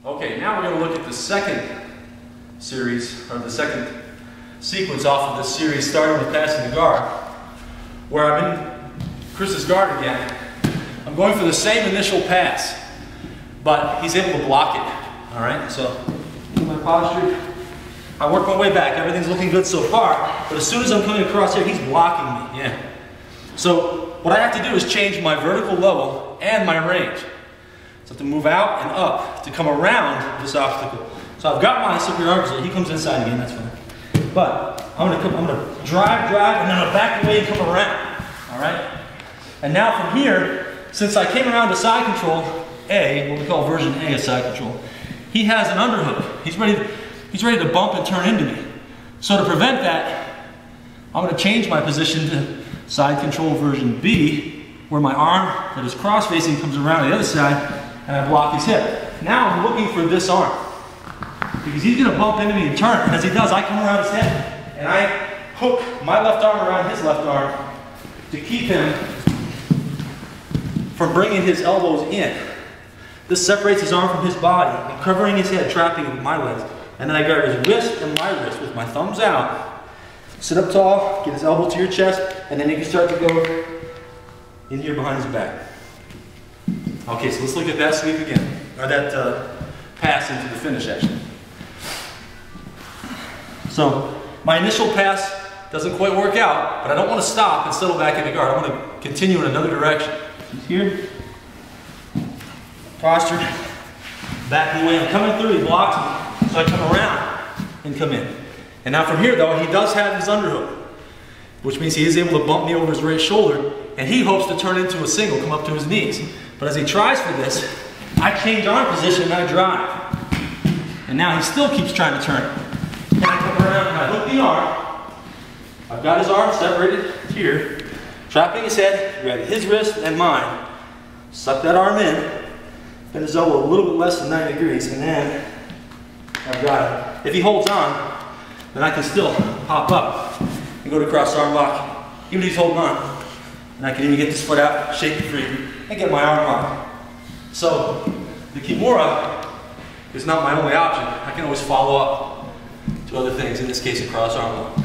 Okay, now we're going to look at the second series, or the second sequence off of this series, starting with passing the guard, where I'm in Chris's guard again. I'm going for the same initial pass, but he's able to block it. All right, so in my posture, I work my way back. Everything's looking good so far, but as soon as I'm coming across here, he's blocking me. Yeah. So what I have to do is change my vertical level and my range. So I have to move out and up to come around this obstacle. So I've got my superior arm position. He comes inside again, that's fine. But I'm gonna drive, and then I'm gonna back away and come around. All right? And now from here, since I came around to side control A, what we call version A of side control, he has an underhook. He's ready to bump and turn into me. So to prevent that, I'm gonna change my position to side control version B, where my arm that is cross-facing comes around the other side, and I block his hip. Now I'm looking for this arm, because he's gonna bump into me and turn, and as he does, I come around his head, and I hook my left arm around his left arm to keep him from bringing his elbows in. This separates his arm from his body, and covering his head, trapping him with my legs. And then I grab his wrist and my wrist with my thumbs out, sit up tall, get his elbow to your chest, and then you can start to go in here behind his back. Okay, so let's look at that sweep again, or that pass into the finish action. So my initial pass doesn't quite work out, but I don't want to stop and settle back in the guard. I want to continue in another direction. He's here, posture, back the way I'm coming through, he blocks me, so I come around and come in. And now from here though, he does have his underhook, which means he is able to bump me over his right shoulder, and he hopes to turn into a single, come up to his knees. But as he tries for this, I change arm position and I drive. And now he still keeps trying to turn. And I come around and I hook the arm. I've got his arm separated here, trapping his head, grab his wrist and mine. Suck that arm in, bend his elbow a little bit less than 90 degrees, and then I've got it. If he holds on, then I can still pop up and go to cross arm lock, even if he's holding on. And I can even get this foot out, shake it free, and get my arm locked. So the Kimura is not my only option. I can always follow up to other things, in this case a cross arm lock.